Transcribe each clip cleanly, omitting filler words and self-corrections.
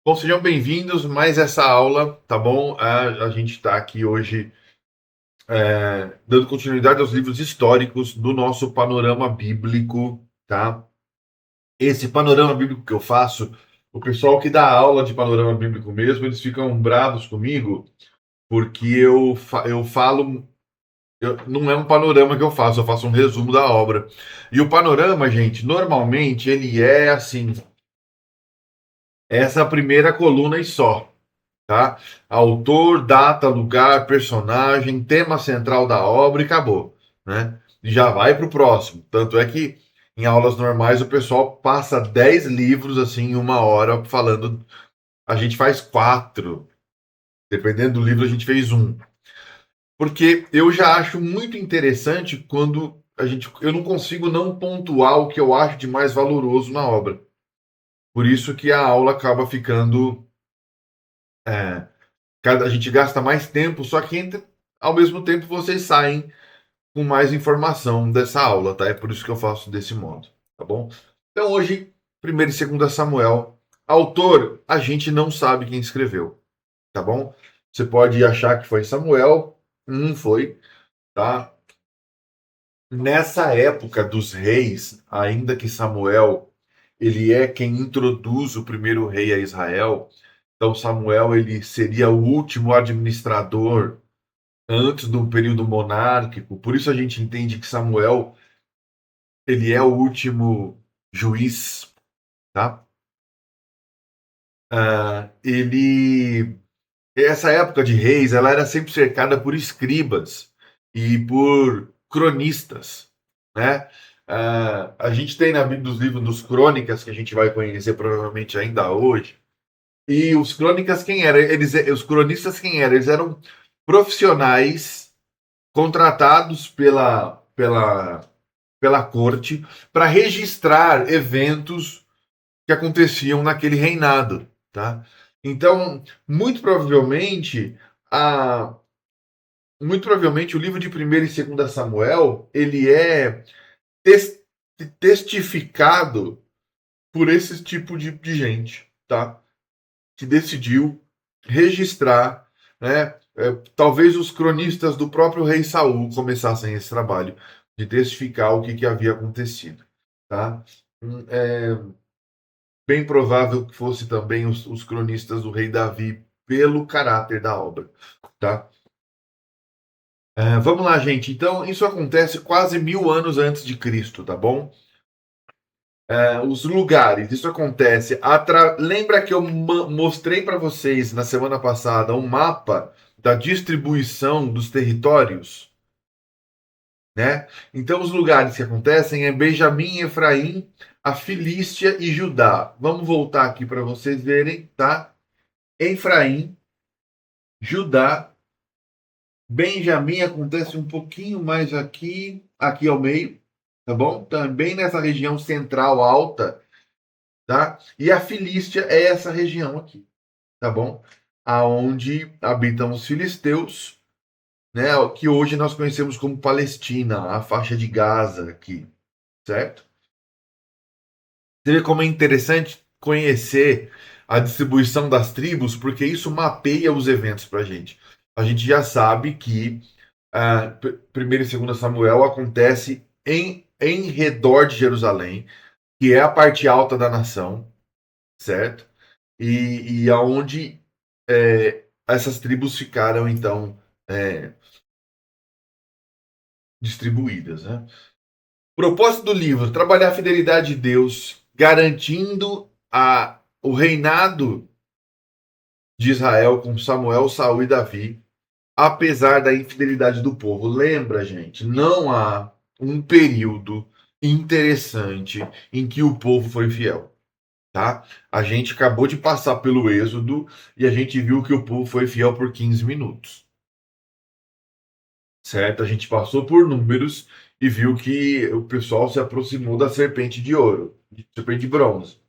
Bom, sejam bem-vindos mais essa aula, tá bom? A gente está aqui hoje dando continuidade aos livros históricos do nosso panorama bíblico, tá? Esse panorama bíblico que eu faço, o pessoal que dá aula de panorama bíblico mesmo, eles ficam bravos comigo, porque eu falo, não é um panorama que eu faço um resumo da obra. E o panorama, gente, normalmente ele é assim, essa primeira coluna e só. Tá? Autor, data, lugar, personagem, tema central da obra e acabou, né? E já vai para o próximo. Tanto é que em aulas normais o pessoal passa 10 livros assim em uma hora falando. A gente faz quatro, dependendo do livro a gente fez um. Porque eu já acho muito interessante quando eu não consigo não pontuar o que eu acho de mais valoroso na obra. Por isso que a aula acaba ficando é, a gente gasta mais tempo, só que ao mesmo tempo vocês saem com mais informação dessa aula, tá? É por isso que eu faço desse modo, tá bom? Então hoje, 1º e 2 Samuel, autor, a gente não sabe quem escreveu, tá bom? Você pode achar que foi Samuel, não foi, tá? Nessa época dos reis, ainda que Samuel, ele é quem introduz o primeiro rei a Israel, então Samuel ele seria o último administrador antes do período monárquico. Por isso a gente entende que Samuel ele é o último juiz, tá? Ele essa época de reis, ela era sempre cercada por escribas e por cronistas, né? A gente tem na Bíblia dos livros dos crônicas que a gente vai conhecer provavelmente ainda hoje. E os crônicas quem eram? Os cronistas quem eram? Eles eram profissionais contratados pela corte para registrar eventos que aconteciam naquele reinado, tá? Então, a, muito provavelmente o livro de 1º e 2 Samuel, ele é tes- testificado por esse tipo de gente, tá? Que decidiu registrar, né? Talvez os cronistas do próprio rei Saul começassem esse trabalho de testificar o que havia acontecido, tá? É bem provável que fosse também os cronistas do rei Davi pelo caráter da obra, tá? Vamos lá, gente. Então, isso acontece quase 1000 anos antes de Cristo, tá bom? Os lugares, isso acontece. Lembra que eu mostrei para vocês na semana passada um mapa da distribuição dos territórios, né? Então, os lugares que acontecem é Benjamim, Efraim, a Filístia e Judá. Vamos voltar aqui para vocês verem, tá? Efraim, Judá, Benjamim acontece um pouquinho mais aqui ao meio, tá bom? Também nessa região central alta, tá? E a Filístia é essa região aqui, tá bom? Aonde habitam os filisteus, né? Que hoje nós conhecemos como Palestina, a faixa de Gaza aqui, certo? Você vê como é interessante conhecer a distribuição das tribos, porque isso mapeia os eventos para a gente. A gente já sabe que 1º e 2 Samuel acontece em redor de Jerusalém, que é a parte alta da nação, certo? E aonde essas tribos ficaram então distribuídas, né? O propósito do livro: trabalhar a fidelidade de Deus, garantindo o reinado de Israel com Samuel, Saul e Davi, apesar da infidelidade do povo. Lembra, gente, não há um período interessante em que o povo foi fiel, tá? A gente acabou de passar pelo Êxodo e a gente viu que o povo foi fiel por 15 minutos, certo? A gente passou por Números e viu que o pessoal se aproximou da serpente de ouro, de serpente de bronze,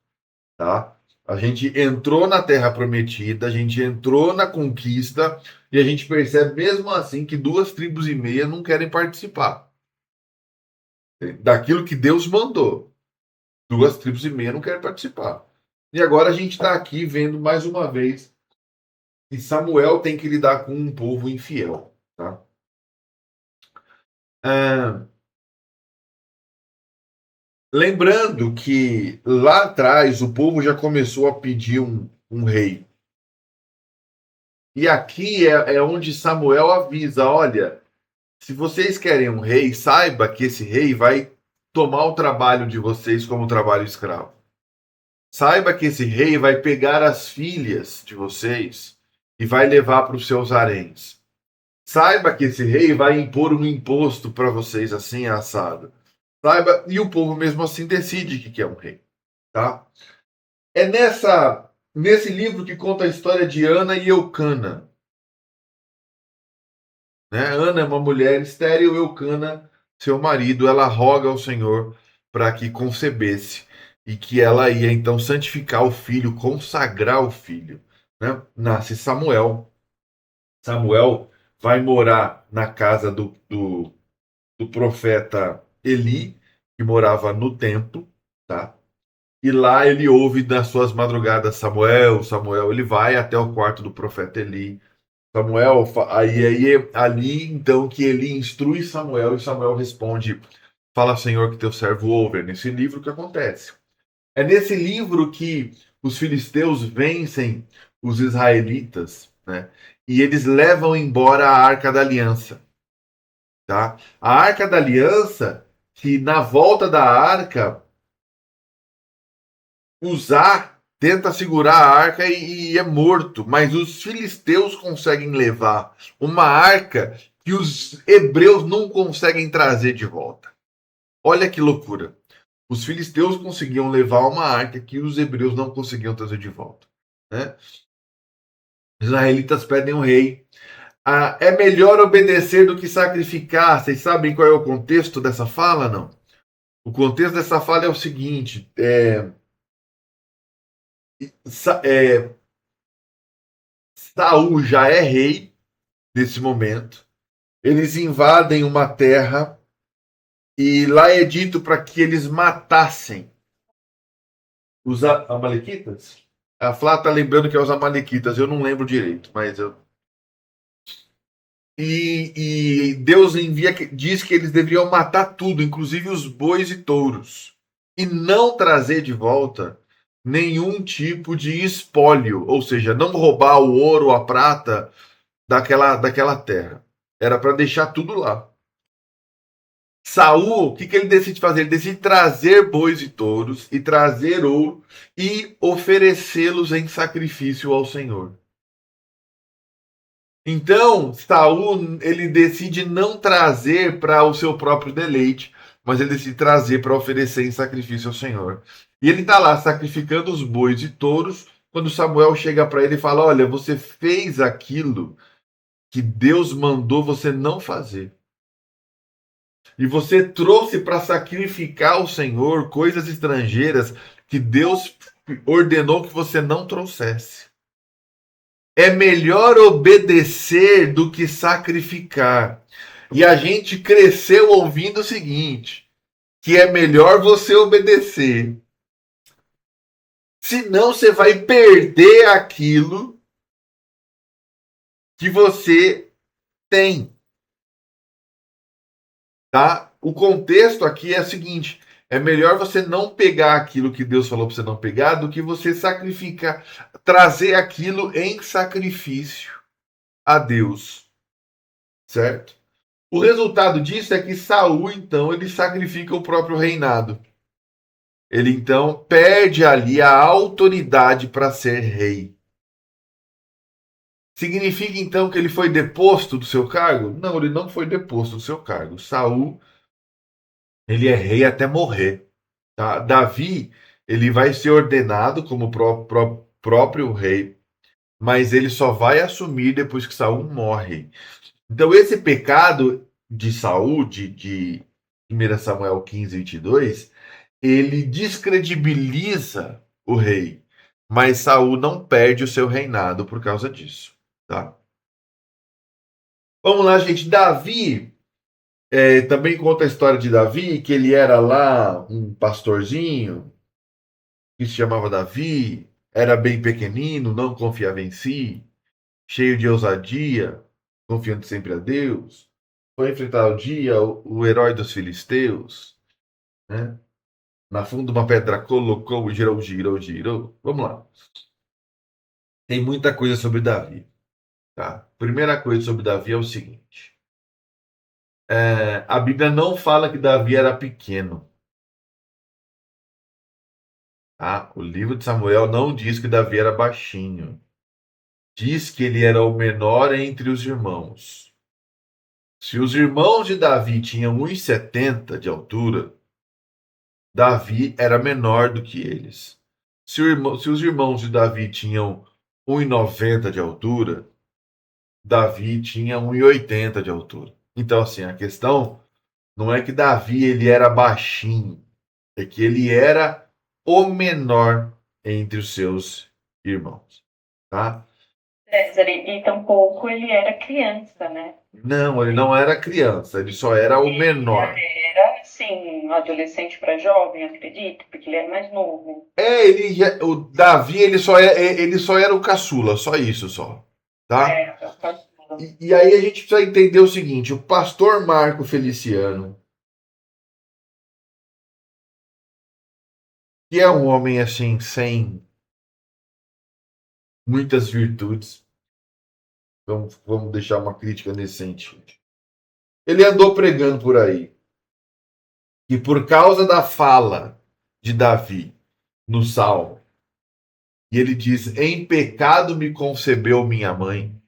tá? A gente entrou na Terra Prometida, a gente entrou na conquista e a gente percebe mesmo assim que 2,5 tribos não querem participar daquilo que Deus mandou. 2,5 tribos não querem participar. E agora a gente está aqui vendo mais uma vez que Samuel tem que lidar com um povo infiel. Tá? Ah, lembrando que lá atrás o povo já começou a pedir um rei. E aqui é onde Samuel avisa: olha, se vocês querem um rei, saiba que esse rei vai tomar o trabalho de vocês como trabalho escravo. Saiba que esse rei vai pegar as filhas de vocês e vai levar para os seus haréns. Saiba que esse rei vai impor um imposto para vocês assim assado. Saiba, e o povo mesmo assim decide que é um rei, tá? É nesse livro que conta a história de Ana e Eucana, né? Ana é uma mulher estéril, Eucana, seu marido, ela roga ao Senhor para que concebesse e que ela ia então santificar o filho, consagrar o filho, né? Nasce Samuel. Samuel vai morar na casa do profeta Eli, que morava no templo, tá? E lá ele ouve nas suas madrugadas Samuel, Samuel, ele vai até o quarto do profeta Eli. Samuel, aí ali então que ele instrui Samuel e Samuel responde: Fala, Senhor, que teu servo ouve. É nesse livro que acontece. É nesse livro que os filisteus vencem os israelitas, né? E eles levam embora a Arca da Aliança, tá? A Arca da Aliança, que na volta da Arca, Uzá tenta segurar a arca e é morto, mas os filisteus conseguem levar uma arca que os hebreus não conseguem trazer de volta. Olha que loucura. Os filisteus conseguiam levar uma arca que os hebreus não conseguiam trazer de volta, né? Os israelitas pedem um rei. Ah, é melhor obedecer do que sacrificar. Vocês sabem qual é o contexto dessa fala, não? O contexto dessa fala é o seguinte: é, Saul já é rei nesse momento. Eles invadem uma terra e lá é dito para que eles matassem os amalequitas. A Flá tá lembrando que é os amalequitas, eu não lembro direito, mas eu. E Deus envia, diz que eles deveriam matar tudo, inclusive os bois e touros, e não trazer de volta nenhum tipo de espólio, ou seja, não roubar o ouro, a prata daquela terra. Era para deixar tudo lá. Saul, o que ele decide fazer? Ele decide trazer bois e touros e trazer ouro e oferecê-los em sacrifício ao Senhor. Então, Saul, ele decide não trazer para o seu próprio deleite, mas ele decide trazer para oferecer em sacrifício ao Senhor. E ele está lá sacrificando os bois e touros, quando Samuel chega para ele e fala: Olha, você fez aquilo que Deus mandou você não fazer. E você trouxe para sacrificar ao Senhor coisas estrangeiras que Deus ordenou que você não trouxesse. É melhor obedecer do que sacrificar. E a gente cresceu ouvindo o seguinte: que é melhor você obedecer. Senão você vai perder aquilo que você tem. Tá? O contexto aqui é o seguinte: é melhor você não pegar aquilo que Deus falou para você não pegar do que você sacrificar, trazer aquilo em sacrifício a Deus, certo? O resultado disso é que Saul então ele sacrifica o próprio reinado. Ele então perde ali a autoridade para ser rei. Significa então que ele foi deposto do seu cargo? Não, ele não foi deposto do seu cargo. Saul, ele é rei até morrer. Tá? Davi, ele vai ser ordenado como próprio rei, mas ele só vai assumir depois que Saul morre. Então, esse pecado de Saul, de 1 Samuel 15, 22, ele descredibiliza o rei, mas Saul não perde o seu reinado por causa disso. Tá? Vamos lá, gente. Davi também conta a história de Davi, que ele era lá um pastorzinho, que se chamava Davi, era bem pequenino, não confiava em si, cheio de ousadia, confiando sempre a Deus. Foi enfrentar o dia, o herói dos filisteus, né? Na fundo uma pedra colocou, girou, girou, girou. Vamos lá. Tem muita coisa sobre Davi, tá? Primeira coisa sobre Davi é o seguinte: a Bíblia não fala que Davi era pequeno, tá? O livro de Samuel não diz que Davi era baixinho. Diz que ele era o menor entre os irmãos. Se os irmãos de Davi tinham 1,70 de altura, Davi era menor do que eles. Se os irmãos de Davi tinham 1,90 de altura, Davi tinha 1,80 de altura. Então, assim, a questão não é que Davi ele era baixinho, é que ele era o menor entre os seus irmãos, tá? E tampouco ele era criança, né? Não, ele não era criança, ele só era o menor. Era, assim, um adolescente para jovem, acredito, porque ele era mais novo. O Davi ele só era o caçula, só isso só, tá? É, eu faço tudo. E aí a gente precisa entender o seguinte: o pastor Marco Feliciano, que é um homem assim sem muitas virtudes, vamos deixar uma crítica nesse sentido. Ele andou pregando por aí que por causa da fala de Davi no Salmo, e ele diz: "Em pecado me concebeu minha mãe".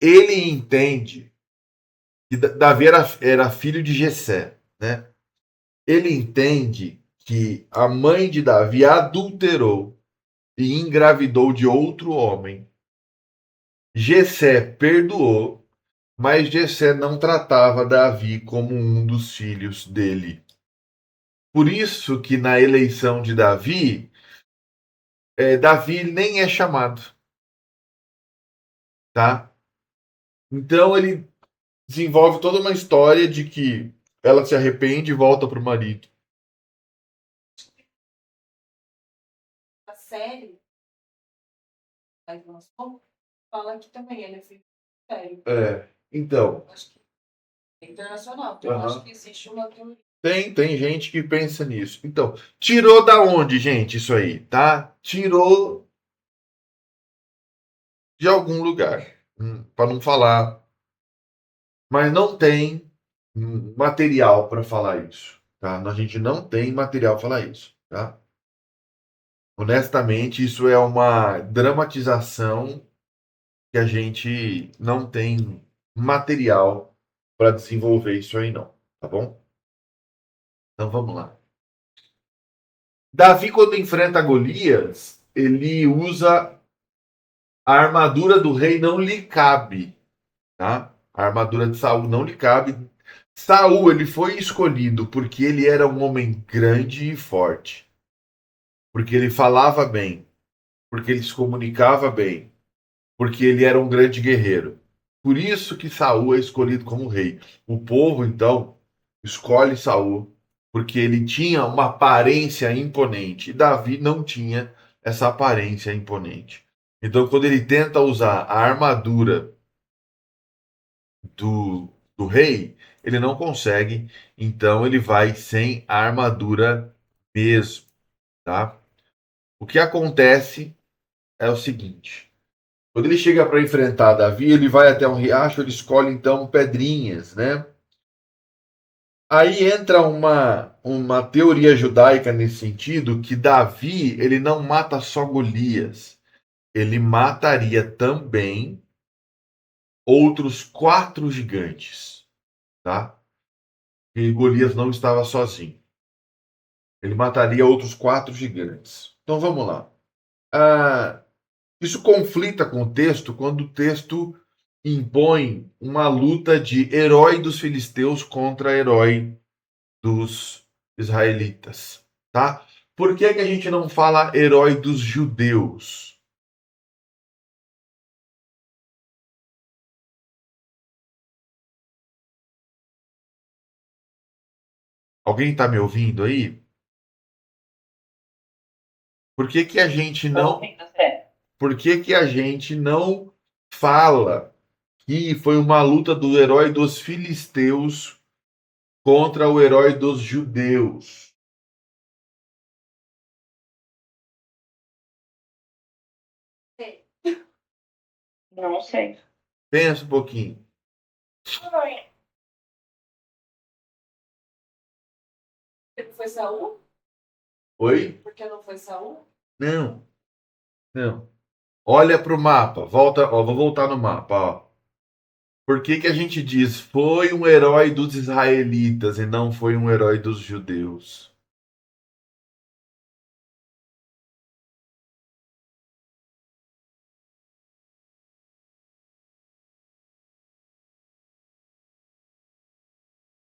Ele entende que Davi era filho de Jessé, né? Ele entende que a mãe de Davi adulterou e engravidou de outro homem. Jessé perdoou, mas Jessé não tratava Davi como um dos filhos dele. Por isso que na eleição de Davi, Davi nem é chamado, tá? Então ele desenvolve toda uma história de que ela se arrepende e volta para o marido. A série, mas lançou, fala que também ele é filho de série. Então, Acho que é internacional, então acho que existe uma teoria. tem gente que pensa nisso. Então, tirou da onde, gente, isso aí, tá? Tirou de algum lugar, para não falar, mas não tem material para falar isso, tá? A gente não tem material para falar isso, tá? Honestamente, isso é uma dramatização que a gente não tem material para desenvolver isso aí, não, tá bom? Então vamos lá. Davi, quando enfrenta Golias, ele usa a armadura do rei não lhe cabe, tá? A armadura de Saul não lhe cabe. Saul, ele foi escolhido porque ele era um homem grande e forte, porque ele falava bem, porque ele se comunicava bem, porque ele era um grande guerreiro. Por isso que Saul é escolhido como rei. O povo, então, escolhe Saul porque ele tinha uma aparência imponente e Davi não tinha essa aparência imponente. Então, quando ele tenta usar a armadura do rei, ele não consegue, então ele vai sem a armadura mesmo, tá? O que acontece é o seguinte: quando ele chega para enfrentar Davi, ele vai até um riacho, ele escolhe então pedrinhas, né? Aí entra uma teoria judaica nesse sentido que Davi ele não mata só Golias, ele mataria também outros 4 gigantes, tá? E Golias não estava sozinho. Ele mataria outros 4 gigantes. Então vamos lá. Ah, isso conflita com o texto quando o texto impõe uma luta de herói dos filisteus contra herói dos israelitas, tá? Por que que a gente não fala herói dos judeus? Alguém está me ouvindo aí? Por que que a gente não, Homem da fé. por que que a gente não fala que foi uma luta do herói dos filisteus contra o herói dos judeus? Não sei. Pensa um pouquinho. Porque não foi Saul? Oi? Porque não foi Saul? Não, não. Olha para o mapa. Volta, ó, vou voltar no mapa, ó. Por que que a gente diz foi um herói dos israelitas e não foi um herói dos judeus?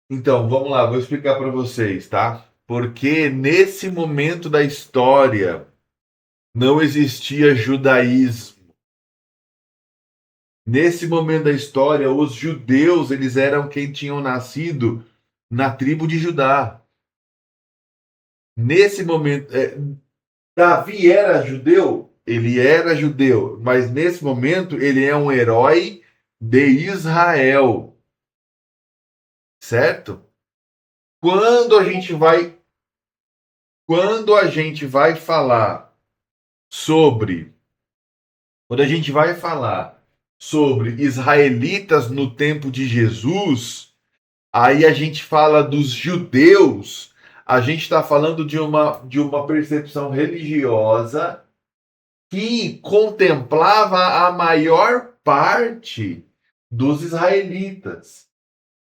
Então, vamos lá, vou explicar para vocês, tá? Porque nesse momento da história não existia judaísmo. Nesse momento da história, os judeus, eles eram quem tinham nascido na tribo de Judá. Nesse momento, Davi era judeu? Ele era judeu, mas nesse momento ele é um herói de Israel, certo? Quando a gente vai, quando a gente vai falar sobre, quando a gente vai falar sobre israelitas no tempo de Jesus, aí a gente fala dos judeus, a gente está falando de uma percepção religiosa que contemplava a maior parte dos israelitas.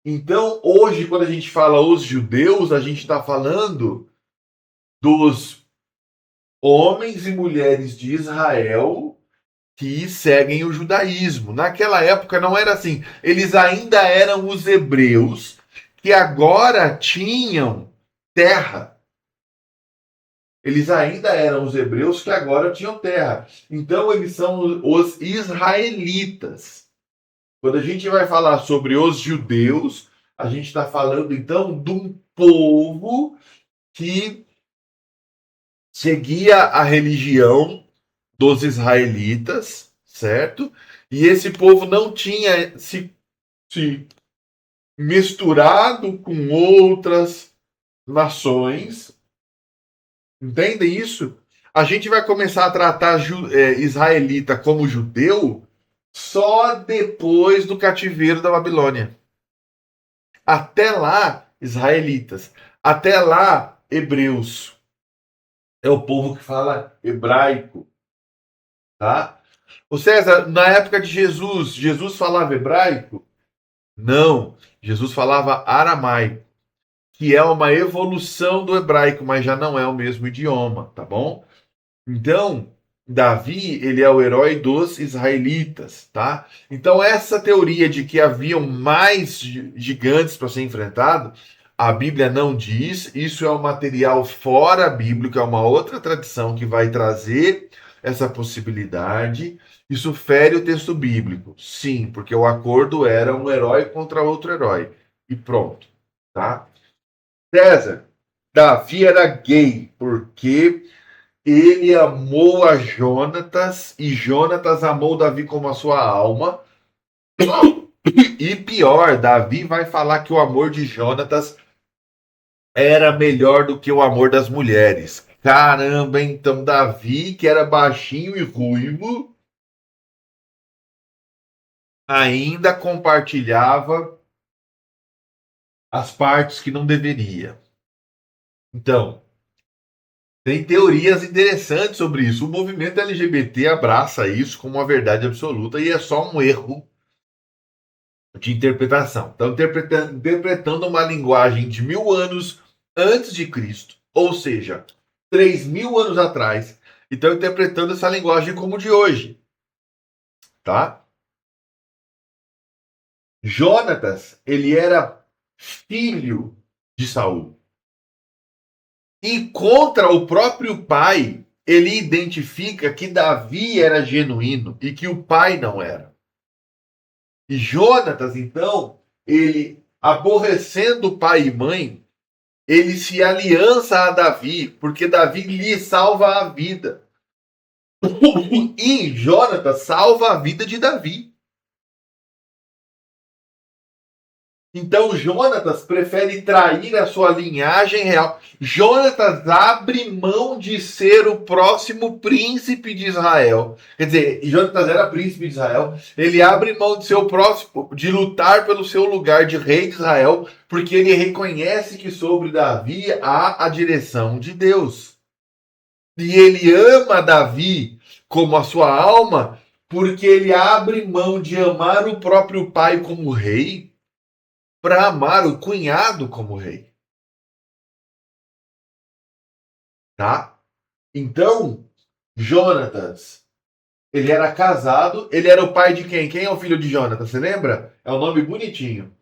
Então, hoje, quando a gente fala os judeus, a gente está falando dos homens e mulheres de Israel que seguem o judaísmo. Naquela época não era assim. Eles ainda eram os hebreus que agora tinham terra. Eles ainda eram os hebreus que agora tinham terra. Então, eles são os israelitas. Quando a gente vai falar sobre os judeus, a gente está falando então de um povo que seguia a religião dos israelitas, certo? E esse povo não tinha se misturado com outras nações. Entendem isso? A gente vai começar a tratar israelita como judeu só depois do cativeiro da Babilônia. Até lá, israelitas. Até lá, hebreus. É o povo que fala hebraico, tá? O César, na época de Jesus, Jesus falava hebraico? Não, Jesus falava aramaico, que é uma evolução do hebraico, mas já não é o mesmo idioma, tá bom? Então, Davi, ele é o herói dos israelitas, tá? Então, essa teoria de que haviam mais gigantes para ser enfrentado, a Bíblia não diz, isso é um material fora bíblico, é uma outra tradição que vai trazer essa possibilidade. Isso fere o texto bíblico. Sim, porque o acordo era um herói contra outro herói. E pronto, tá? César, Davi era gay, porque ele amou a Jonatas e Jonatas amou Davi como a sua alma. E pior, Davi vai falar que o amor de Jonatas era melhor do que o amor das mulheres. Caramba, então Davi, que era baixinho e ruivo, ainda compartilhava as partes que não deveria. Então, tem teorias interessantes sobre isso. O movimento LGBT abraça isso como uma verdade absoluta e é só um erro de interpretação. Então, interpretando uma linguagem de 1000 anos antes de Cristo, ou seja, 3000 anos atrás, e estão interpretando essa linguagem como de hoje, tá? Jonatas, ele era filho de Saul. E contra o próprio pai, ele identifica que Davi era genuíno e que o pai não era. E Jonatas, então, ele, aborrecendo pai e mãe, ele se aliança a Davi, porque Davi lhe salva a vida. E Jonatas salva a vida de Davi. Então Jonatas prefere trair a sua linhagem real. Jonatas abre mão de ser o próximo príncipe de Israel. Quer dizer, Jonatas era príncipe de Israel. Ele abre mão de ser o próximo, de lutar pelo seu lugar de rei de Israel, porque ele reconhece que sobre Davi há a direção de Deus. E ele ama Davi como a sua alma, porque ele abre mão de amar o próprio pai como rei para amar o cunhado como rei. Tá? Então, Jonatas, ele era casado, ele era o pai de quem? Quem é o filho de Jonatas? Você lembra? É um nome bonitinho.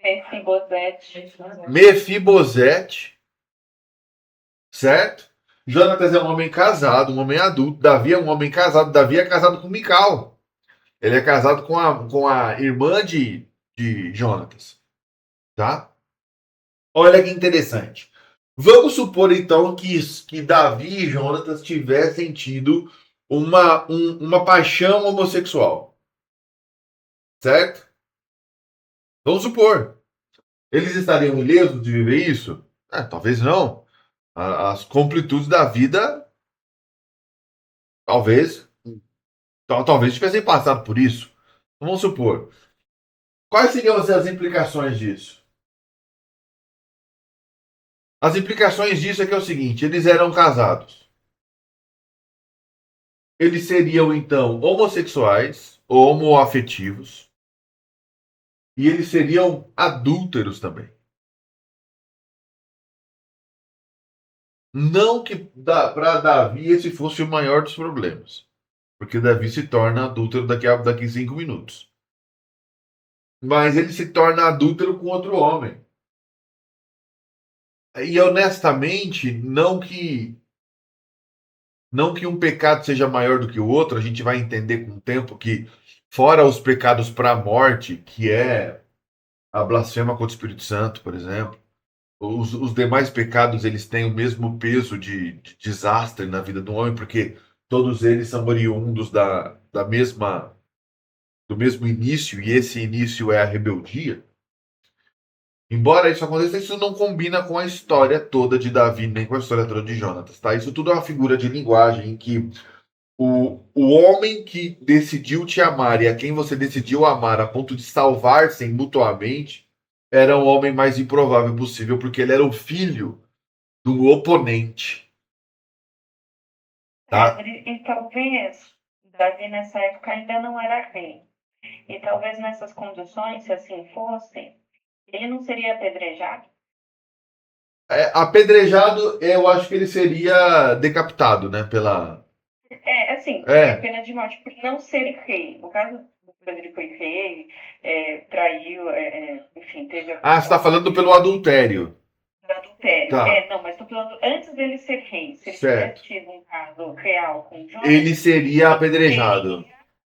Mefibosete. Mefibosete, certo? Jonatas é um homem casado, um homem adulto. Davi é um homem casado. Davi é casado com Mical. Ele é casado com a irmã de Jonatas. Tá? Olha que interessante. Vamos supor, então, que Davi e Jonatas tivessem tido uma paixão homossexual. Certo? Vamos supor. Eles estariam ilesos de viver isso? Talvez não. As completudes da vida, talvez, talvez tivessem passado por isso. Vamos supor. Quais seriam as implicações disso? As implicações disso é que é o seguinte: eles eram casados. Eles seriam, então, homossexuais ou homoafetivos. E eles seriam adúlteros também. Não que para Davi esse fosse o maior dos problemas. Porque Davi se torna adúltero daqui 5 minutos. Mas ele se torna adúltero com outro homem. E honestamente, não que um pecado seja maior do que o outro, a gente vai entender com o tempo que, fora os pecados para a morte, que é a blasfêma contra o Espírito Santo, por exemplo, os demais pecados eles têm o mesmo peso de desastre na vida do homem, porque todos eles são oriundos do mesmo início, e esse início é a rebeldia. Embora isso aconteça, isso não combina com a história toda de Davi, nem com a história toda de Jonatas, tá? Isso tudo é uma figura de linguagem em que o homem que decidiu te amar e a quem você decidiu amar a ponto de salvar-se mutuamente era o homem mais improvável possível, porque ele era o filho do oponente. Tá? E talvez Davi nessa época ainda não era rei. E talvez nessas condições, se assim fosse, ele não seria apedrejado? Apedrejado, eu acho que ele seria decapitado, né? Assim, É. pena de morte por não ser rei. No caso do Pedro, ele foi rei, traiu, enfim, teve Você está falando pelo adultério. adultério. Tá. Não, mas estou falando antes dele ser rei. Se ele Certo. tivesse tido um caso real com Jonas, Ele seria apedrejado.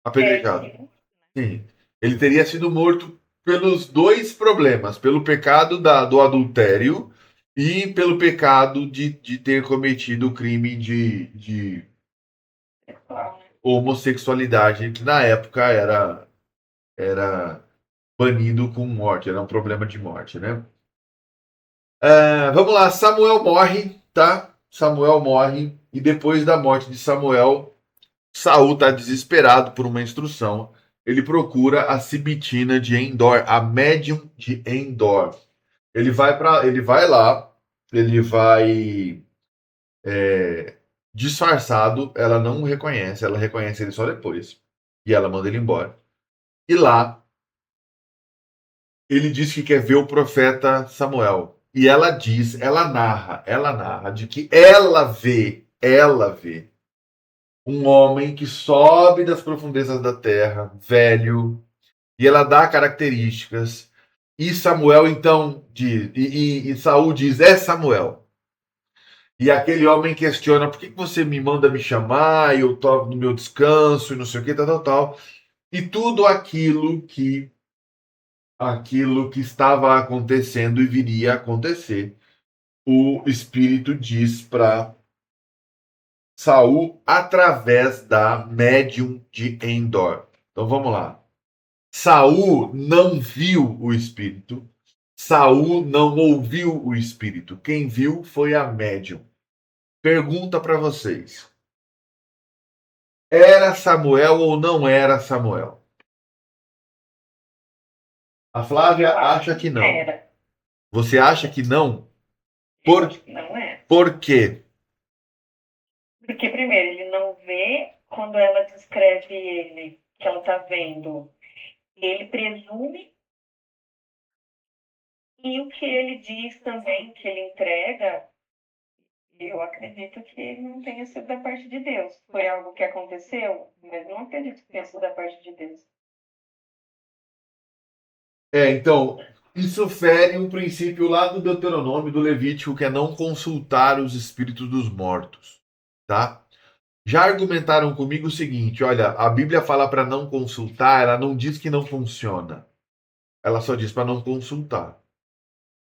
Apedrejado. sim. Sim. Ele teria sido morto pelos dois problemas: pelo pecado do adultério e pelo pecado de ter cometido o crime de Sexual, né? homossexualidade, que na época era banido com morte, era um problema de morte, né? Vamos lá, Samuel morre, tá? Samuel morre, e depois da morte de Samuel, Saul está desesperado por uma instrução. Ele procura a Sibitina de Endor, a médium de Endor. Ele vai lá, ele vai disfarçado, ela não o reconhece, ela reconhece ele só depois. E ela manda ele embora. E lá, ele diz que quer ver o profeta Samuel. E ela narra de que ela vê um homem que sobe das profundezas da terra, velho, e ela dá características. E Samuel então diz, e Saul diz: é Samuel. E aquele homem questiona: por que você me manda me chamar? Eu estou no meu descanso e não sei o que, tal. E tudo aquilo que estava acontecendo e viria a acontecer o Espírito diz para Saul através da médium de Endor. Então vamos lá. Saul não viu o Espírito. Saul não ouviu o Espírito. Quem viu foi a médium. Pergunta para vocês. Era Samuel ou não era Samuel? A Flávia acha que não. Era. Você acha que não? Eu acho que não é. Por quê? Porque, primeiro, ele não vê quando ela descreve ele, que ela tá vendo. Ele presume, e o que ele diz também, que ele entrega, eu acredito que não tenha sido da parte de Deus. Foi algo que aconteceu, mas não acredito que tenha sido da parte de Deus. Então, isso fere um princípio lá do Deuteronômio, do Levítico, que é não consultar os espíritos dos mortos, tá? Já argumentaram comigo o seguinte, olha, a Bíblia fala para não consultar, ela não diz que não funciona. Ela só diz para não consultar.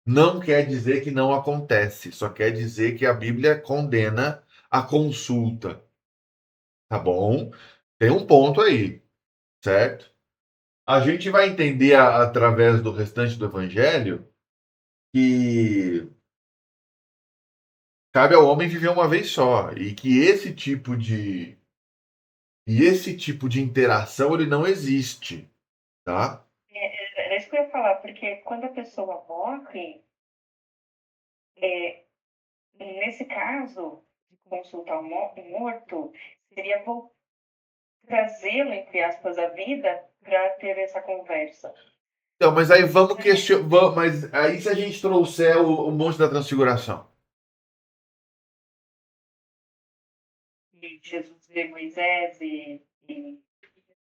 Não quer dizer que não acontece, só quer dizer que a Bíblia condena a consulta. Tá bom? Tem um ponto aí, certo? A gente vai entender através do restante do evangelho que cabe ao homem viver uma vez só e que esse tipo de interação ele não existe, tá? Era isso que eu ia falar, porque quando a pessoa morre, nesse caso, de consultar o morto, seria trazê-lo, entre aspas, à vida para ter essa conversa. Então, mas aí vamos questionar, mas aí se a gente trouxer o Monte da Transfiguração, E Jesus vê Moisés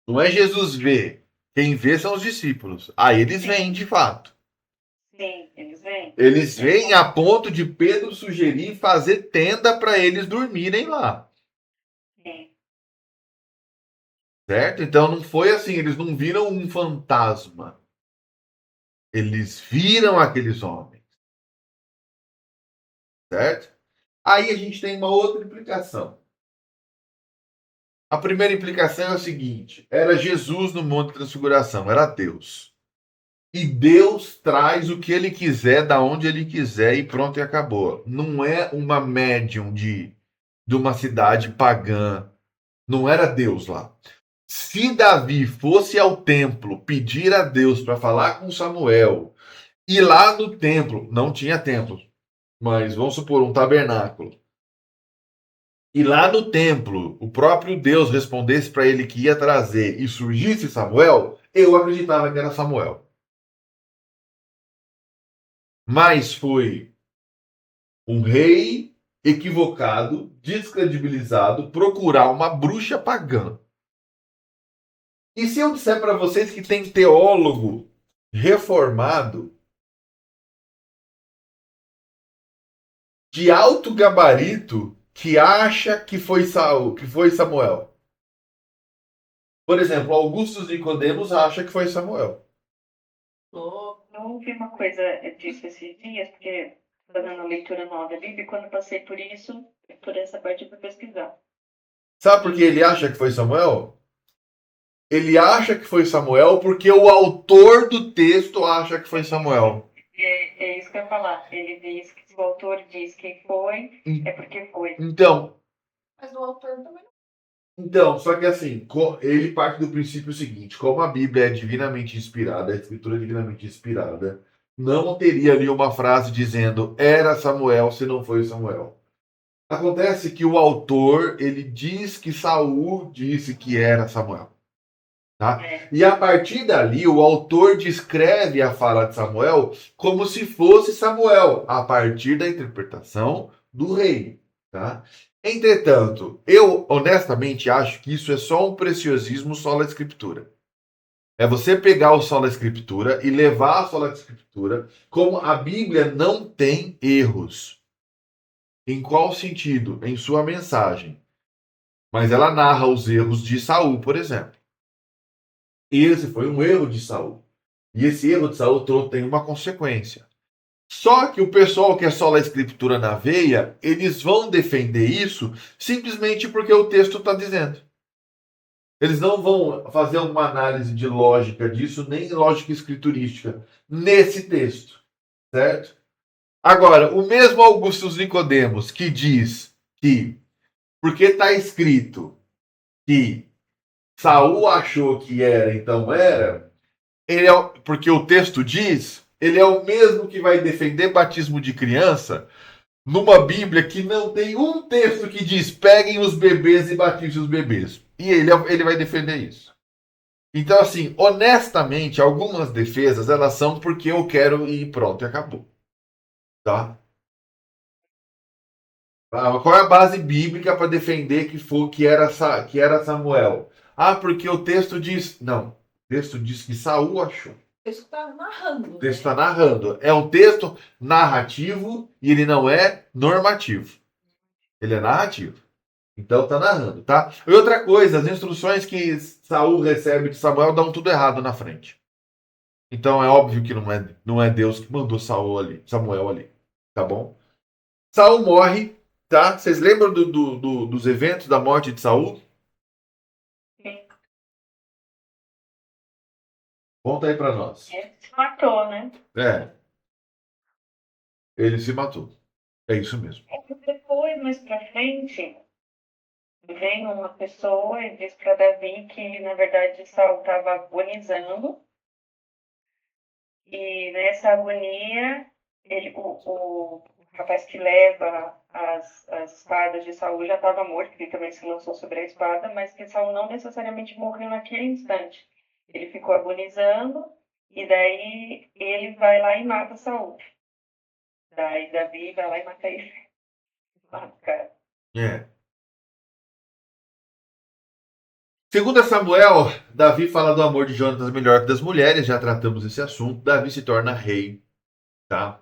não é Jesus ver, quem vê são os discípulos. Aí eles veem de fato. sim, eles vêm. Eles veem a ponto de Pedro sugerir fazer tenda para eles dormirem lá. Sim. Certo? Então não foi assim, eles não viram um fantasma. Eles viram aqueles homens. Certo? Aí a gente tem uma outra implicação. A primeira implicação é a seguinte: era Jesus no Monte da Transfiguração, era Deus. E Deus traz o que ele quiser, da onde ele quiser, e pronto, e acabou. Não é uma médium de uma cidade pagã. Não era Deus lá. Se Davi fosse ao templo pedir a Deus para falar com Samuel, e lá no templo, não tinha templo, mas vamos supor um tabernáculo, e lá no templo o próprio Deus respondesse para ele que ia trazer e surgisse Samuel, eu acreditava que era Samuel. Mas foi um rei equivocado, descredibilizado, procurar uma bruxa pagã. E se eu disser para vocês que tem teólogo reformado de alto gabarito que acha que foi Samuel? Por exemplo, Augusto Nicodemos acha que foi Samuel. Eu ouvi uma coisa disso esses dias, porque estou dando leitura nova da Bíblia, e quando passei por isso, por essa parte, eu fui pesquisar. Sabe por que ele acha que foi Samuel? Ele acha que foi Samuel porque o autor do texto acha que foi Samuel. É isso que eu ia falar. Ele diz que se o autor diz que foi, é porque foi. Então, Mas o autor também não. Então, só que assim, ele parte do princípio seguinte: como a Bíblia é divinamente inspirada, a Escritura é divinamente inspirada, não teria ali uma frase dizendo era Samuel se não foi Samuel. Acontece que o autor ele diz que Saul disse que era Samuel, tá? E a partir dali o autor descreve a fala de Samuel como se fosse Samuel, a partir da interpretação do rei, tá? Entretanto, eu honestamente acho que isso é só um preciosismo sola escritura. É você pegar o sola escritura e levar a sola escritura como a Bíblia não tem erros. Em qual sentido? Em sua mensagem. Mas ela narra os erros de Saul, por exemplo. E esse foi um erro de Saul. E esse erro de Saul tem uma consequência. Só que o pessoal que é só a escritura na veia, eles vão defender isso simplesmente porque o texto está dizendo. Eles não vão fazer uma análise de lógica disso, nem lógica escriturística, nesse texto, certo? Agora, o mesmo Augusto Nicodemos que diz que, porque está escrito que Saul achou que era, então era, ele é, porque o texto diz, ele é o mesmo que vai defender batismo de criança numa Bíblia que não tem um texto que diz peguem os bebês e batizem os bebês. E ele vai defender isso. Então, assim, honestamente, algumas defesas elas são porque eu quero e pronto, e acabou. Tá? Qual é a base bíblica para defender que era Samuel? Ah, porque o texto diz. Não. O texto diz que Saul achou. O texto está narrando. O texto está narrando. É um texto narrativo e ele não é normativo. Ele é narrativo. Então está narrando, tá? E outra coisa, as instruções que Saul recebe de Samuel dão tudo errado na frente. Então é óbvio que não é Deus que mandou Samuel ali, tá bom? Saul morre, tá? Vocês lembram dos eventos da morte de Saul? Sim. Conta aí pra nós. Ele se matou, né? É, ele se matou. É isso mesmo. Depois, mais pra frente, vem uma pessoa e diz para Davi que, na verdade, Saul estava agonizando. E nessa agonia, o rapaz que leva as espadas de Saul já estava morto, que ele também se lançou sobre a espada, mas que Saul não necessariamente morreu naquele instante. Ele ficou agonizando e daí ele vai lá e mata Saul. Daí Davi vai lá e mata ele. Mata o cara. É. Segundo Samuel, Davi fala do amor de Jonatas melhor que das mulheres, já tratamos esse assunto. Davi se torna rei, tá?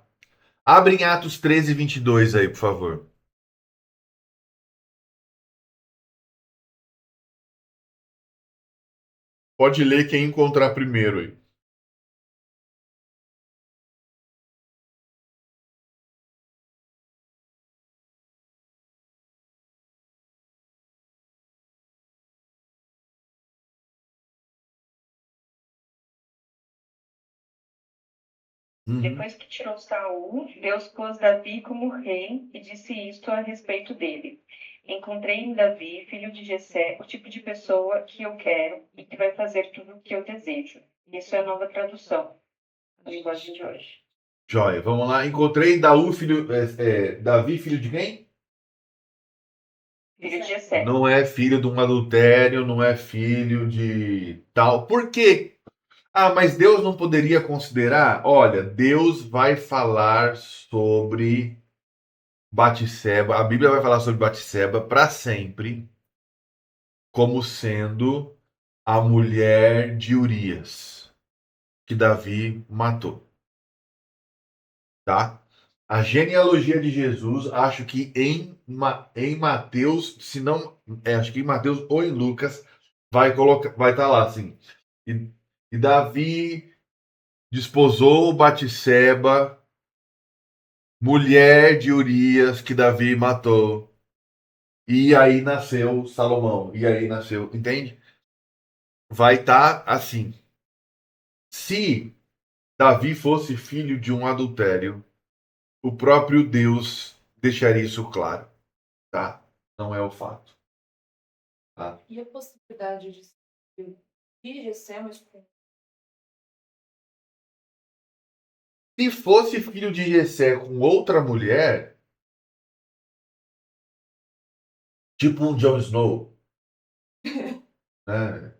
Abre em Atos 13, 22 aí, por favor. Pode ler quem encontrar primeiro aí. Uhum. Depois que tirou Saul, Deus pôs Davi como rei e disse isto a respeito dele. Encontrei em Davi, filho de Jessé, o tipo de pessoa que eu quero e que vai fazer tudo o que eu desejo. Isso é a nova tradução, a linguagem de hoje. Joia, vamos lá. Encontrei Davi, filho de quem? Filho de Jessé. Não é filho de um adultério, não é filho de tal. Por quê? Ah, mas Deus não poderia considerar? Olha, Deus vai falar sobre Batseba. A Bíblia vai falar sobre Batseba para sempre, como sendo a mulher de Urias, que Davi matou, tá? A genealogia de Jesus, acho que em Mateus, se não, acho que em Mateus ou em Lucas, vai estar lá assim. E, e Davi desposou Batseba, mulher de Urias, que Davi matou. E aí nasceu Salomão. E aí nasceu, entende? Vai estar assim. Se Davi fosse filho de um adultério, o próprio Deus deixaria isso claro, tá? Não é o fato. Tá? E a possibilidade de ser de Jessé, mas com Se fosse filho de Jessé com outra mulher, tipo um Jon Snow, né?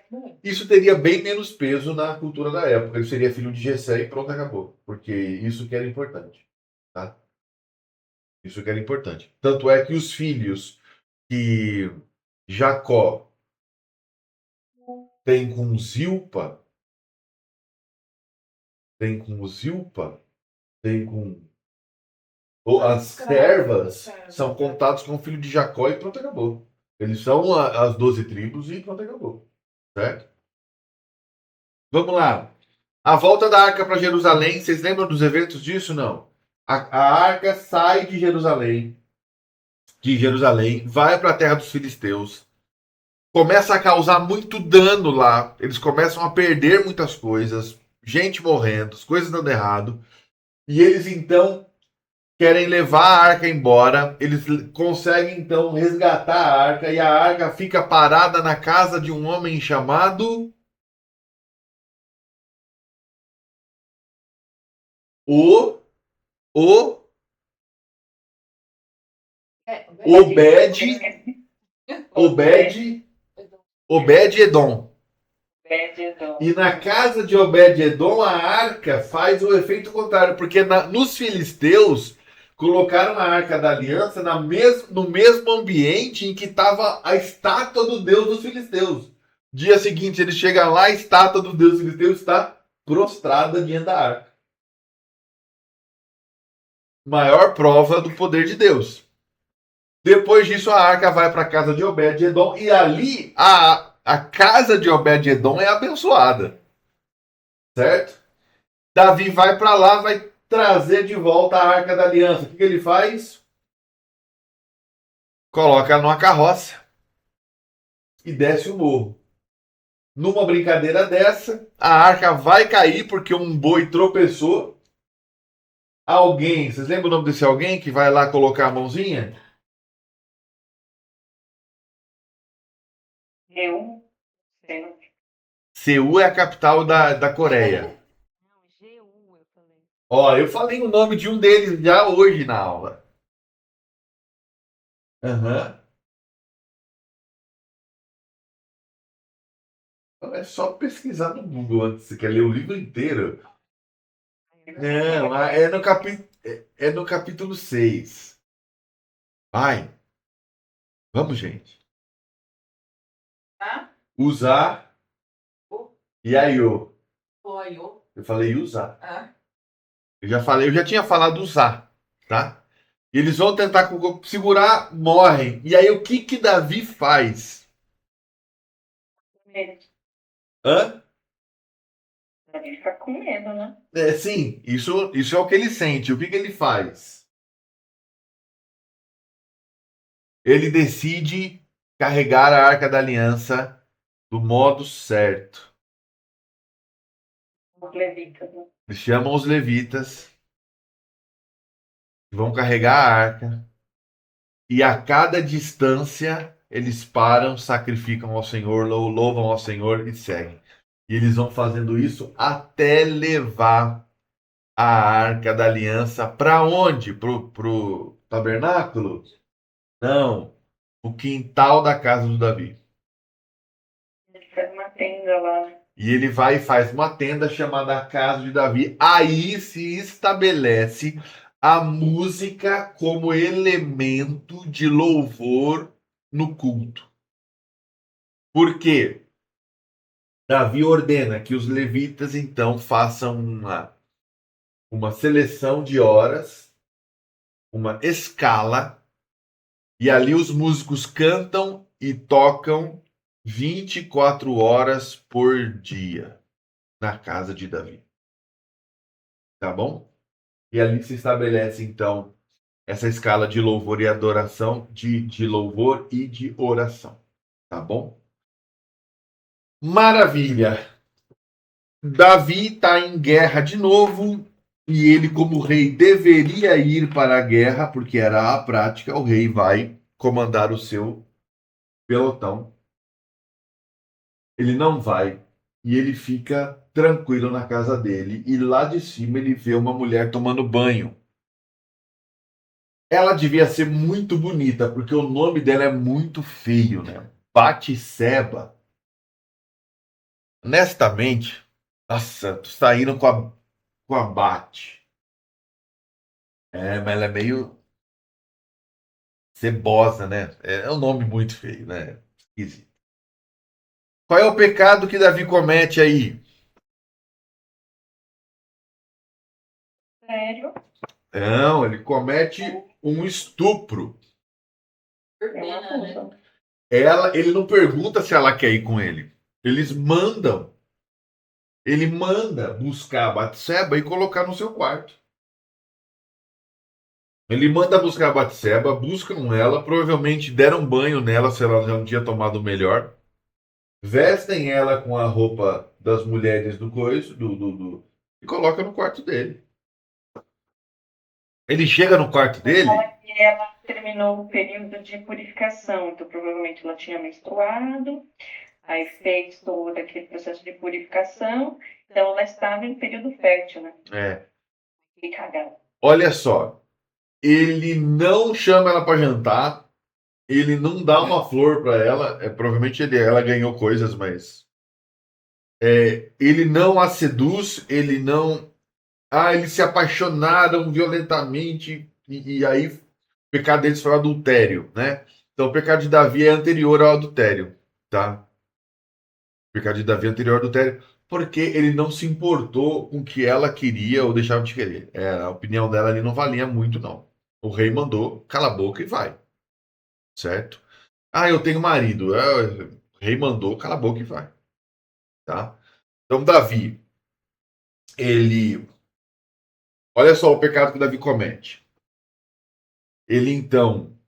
bom. Isso teria bem menos peso na cultura da época. Ele seria filho de Jessé e pronto, acabou. Porque isso que era importante, tá? Isso que era importante. Tanto é que os filhos que Jacó tem com Zilpa, tem com ou as servas, são contados como filho de Jacó e pronto, acabou. Eles são as 12 tribos e pronto, acabou. Certo? Vamos lá. A volta da arca para Jerusalém, vocês lembram dos eventos disso? Não. A arca sai de Jerusalém, vai para a terra dos filisteus, começa a causar muito dano lá. Eles começam a perder muitas coisas, gente morrendo, as coisas dando errado. E eles então querem levar a arca embora. Eles conseguem então resgatar a arca e a arca fica parada na casa de um homem chamado o o Obed Obed Obed-Edom. Obed-Edom. E na casa de Obed-Edom, a arca faz o efeito contrário, porque nos filisteus colocaram a arca da aliança no mesmo ambiente em que estava a estátua do Deus dos filisteus. Dia seguinte, eles chegam lá, a estátua do Deus dos filisteus está prostrada diante da arca. Maior prova do poder de Deus. Depois disso, a arca vai para a casa de Obed-Edom e ali a casa de Obed-Edom é abençoada. Certo? Davi vai para lá, vai trazer de volta a arca da aliança. O que ele faz? Coloca numa carroça e desce o morro. Numa brincadeira dessa, a arca vai cair porque um boi tropeçou. Alguém, vocês lembram o nome desse alguém que vai lá colocar a mãozinha? Eu, sei. Seul é a capital da Coreia. Não, GU, eu falei. Ó, eu falei o nome de um deles já hoje na aula. Aham. É só pesquisar no Google antes. Você quer ler o livro inteiro? Não, é no capítulo 6. Vai. Vamos, gente. Tá? Usar e Aiô. Foi o. Eu falei usar. Ah, Eu já tinha falado usar, tá? E eles vão tentar segurar, morrem. E aí o que Davi faz? Hã? Ele fica com medo, né? É, sim, isso é o que ele sente. O que ele faz? Ele decide carregar a Arca da Aliança do modo certo. Os levitas, né? Eles chamam os levitas, que vão carregar a arca, e a cada distância eles param, sacrificam ao Senhor, louvam ao Senhor e seguem. E eles vão fazendo isso até levar a Arca da Aliança para onde? Pro tabernáculo? Não, o quintal da casa do Davi. Ele faz uma tenda lá, né? E ele vai e faz uma tenda chamada Casa de Davi. Aí se estabelece a música como elemento de louvor no culto. Por quê? Davi ordena que os levitas então façam uma seleção de horas, uma escala, e ali os músicos cantam e tocam 24 horas por dia na casa de Davi. Tá bom? E ali se estabelece, então, essa escala de louvor e adoração, de louvor e de oração. Tá bom? Maravilha! Davi está em guerra de novo e ele, como rei, deveria ir para a guerra, porque era a prática. O rei vai comandar o seu pelotão. Ele não vai e ele fica tranquilo na casa dele. E lá de cima ele vê uma mulher tomando banho. Ela devia ser muito bonita, porque o nome dela é muito feio, né? Batseba. Honestamente, nossa, tu está indo com a Bat. É, mas ela é meio cebosa, né? É um nome muito feio, né? Esquisito. Qual é o pecado que Davi comete aí? Sério? Não, ele comete um estupro. É uma ordena, né? culpa. Ele não pergunta se ela quer ir com ele. Eles mandam. ele manda buscar Batseba e colocar no seu quarto. Ele manda buscar Batseba, buscam ela, provavelmente deram banho nela se ela já não tinha tomado o melhor, vestem ela com a roupa das mulheres do coiso, e coloca no quarto dele. Ele chega no quarto dele. E ela terminou o período de purificação, então provavelmente ela tinha menstruado, aí fez todo aquele processo de purificação, então ela estava em período fértil, né? É, E cagada. olha só, ele não chama ela para jantar, ele não dá uma flor para ela, provavelmente ela ganhou coisas, mas ele não a seduz, ele não. Ah, eles se apaixonaram violentamente e aí o pecado deles foi o adultério, né? Então o pecado de Davi é anterior ao adultério, tá? O pecado de Davi é anterior ao adultério porque ele não se importou com o que ela queria ou deixava de querer. A opinião dela ali não valia muito, não. O rei mandou, cala a boca e vai, certo? Ah, eu tenho marido. O rei mandou, cala a boca e vai, tá? Então Davi, ele. Olha só o pecado que Davi comete. Ele então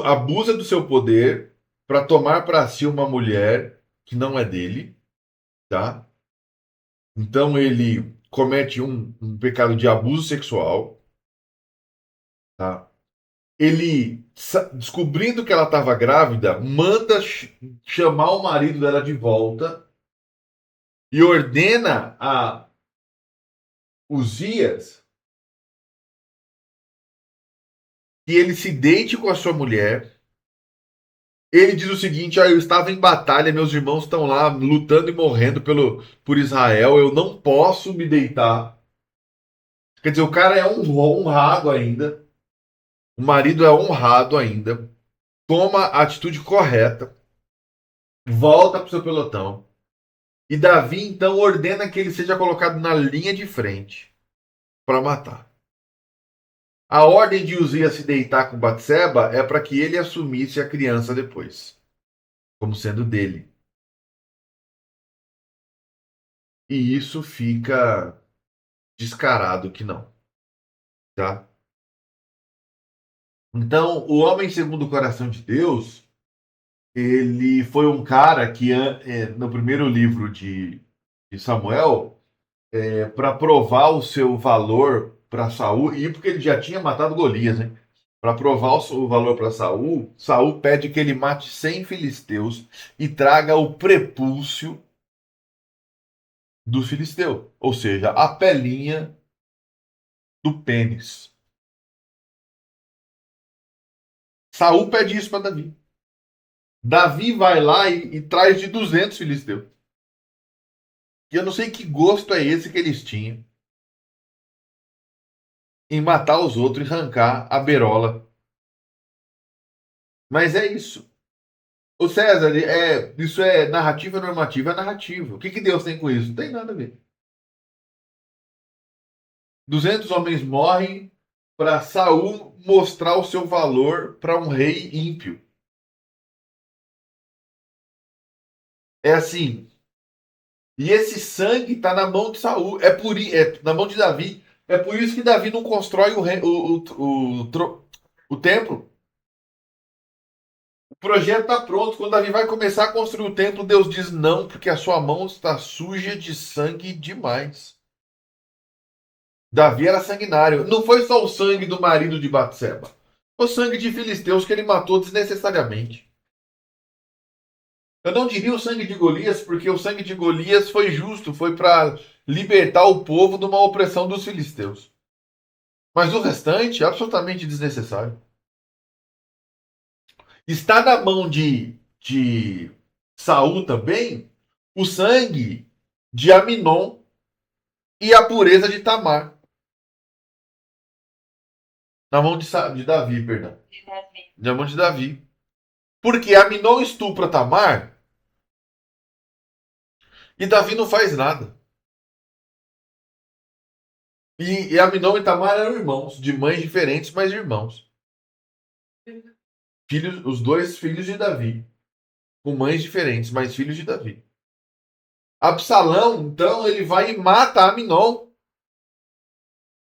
abusa do seu poder para tomar para si uma mulher que não é dele, tá? Então ele comete um pecado de abuso sexual, tá? Ele, descobrindo que ela estava grávida, manda chamar o marido dela de volta e ordena a Uzias que ele se deite com a sua mulher. Ele diz o seguinte: eu estava em batalha, meus irmãos estão lá lutando e morrendo por Israel, eu não posso me deitar. Quer dizer, o cara é honrado ainda, o marido é honrado ainda, toma a atitude correta, volta para o seu pelotão. E Davi então ordena que ele seja colocado na linha de frente para matar. A ordem de Uzias se deitar com Batseba é para que ele assumisse a criança depois, como sendo dele. E isso fica descarado que não, tá? Então, o homem segundo o coração de Deus, ele foi um cara que, no primeiro livro de Samuel, para provar o seu valor para Saul, e porque ele já tinha matado Golias, né? Para provar o seu valor para Saul, Saul pede que ele mate 100 filisteus e traga o prepúcio do filisteu, ou seja, a pelinha do pênis. Saul pede isso para Davi. Davi vai lá e traz de 200 filisteus. E eu não sei que gosto é esse que eles tinham em matar os outros e arrancar a berola. Mas é isso. O César, isso é narrativa normativa, é narrativa. O que Deus tem com isso? Não tem nada a ver. 200 homens morrem para Saul mostrar o seu valor para um rei ímpio. É assim. E esse sangue está na mão de Saul, na mão de Davi. É por isso que Davi não constrói o templo. O projeto está pronto. Quando Davi vai começar a construir o templo, Deus diz não, porque a sua mão está suja de sangue demais. Davi era sanguinário. Não foi só o sangue do marido de Batseba. O sangue de filisteus que ele matou desnecessariamente. Eu não diria o sangue de Golias, porque o sangue de Golias foi justo, foi para libertar o povo de uma opressão dos filisteus. Mas o restante é absolutamente desnecessário. Está na mão de Saul também o sangue de Aminon e a pureza de Tamar. Na mão de Davi, perdão. Na mão de Davi. Porque Aminon estupra Tamar e Davi não faz nada. E Aminon e Tamar eram irmãos, de mães diferentes, mas irmãos. Filhos, os dois filhos de Davi. Com mães diferentes, mas filhos de Davi. Absalão, então, ele vai e mata Aminon.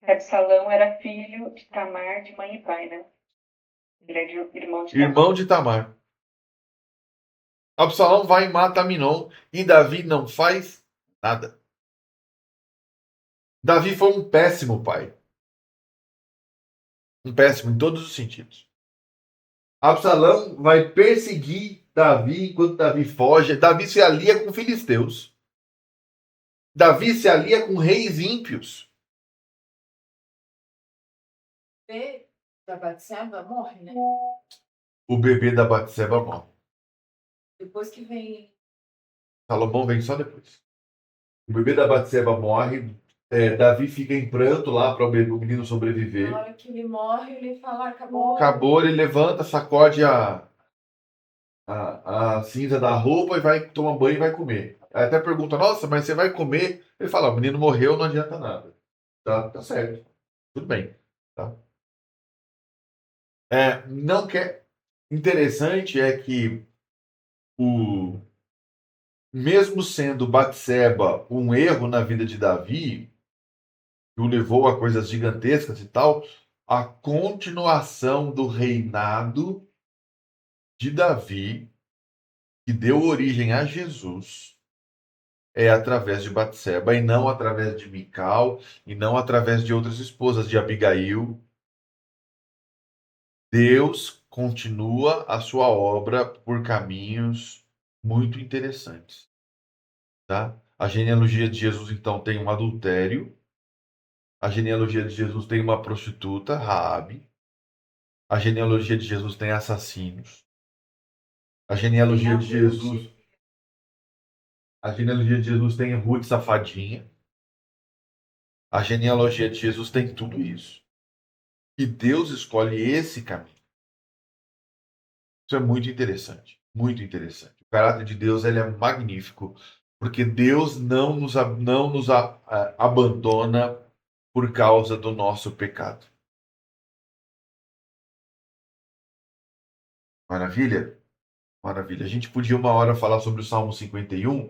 Absalão era filho de Tamar, de mãe e pai, né? Ele é irmão de Tamar. Irmão de Tamar. Absalão vai e mata Aminon. E Davi não faz nada. Davi foi um péssimo pai. Um péssimo em todos os sentidos. Absalão vai perseguir Davi enquanto Davi foge. Davi se alia com filisteus. Davi se alia com reis ímpios. E da Batseba morre, né? O bebê da Batseba morre. Depois que vem. Salomão vem só depois. O bebê da Batseba morre. Davi fica em pranto lá para o menino sobreviver. Na hora que ele morre, ele fala: acabou. Acabou, ele levanta, sacode a cinza da roupa e vai tomar banho e vai comer. Aí até pergunta, nossa, mas você vai comer? Ele fala, o menino morreu, não adianta nada. Tá certo. Tudo bem. Tá? Não quer. Interessante é que mesmo sendo Batseba um erro na vida de Davi, que o levou a coisas gigantescas e tal, a continuação do reinado de Davi, que deu origem a Jesus, é através de Batseba e não através de Mical e não através de outras esposas de Abigail. Deus continua a sua obra por caminhos muito interessantes, tá? A genealogia de Jesus então tem um adultério. A genealogia de Jesus tem uma prostituta, Raabe. A genealogia de Jesus tem assassinos. A genealogia de Jesus, a genealogia de Jesus tem Ruth safadinha. A genealogia de Jesus tem tudo isso. E Deus escolhe esse caminho. Isso é muito interessante. Muito interessante. O caráter de Deus ele é magnífico, porque Deus não nos abandona por causa do nosso pecado. Maravilha? Maravilha. A gente podia uma hora falar sobre o Salmo 51,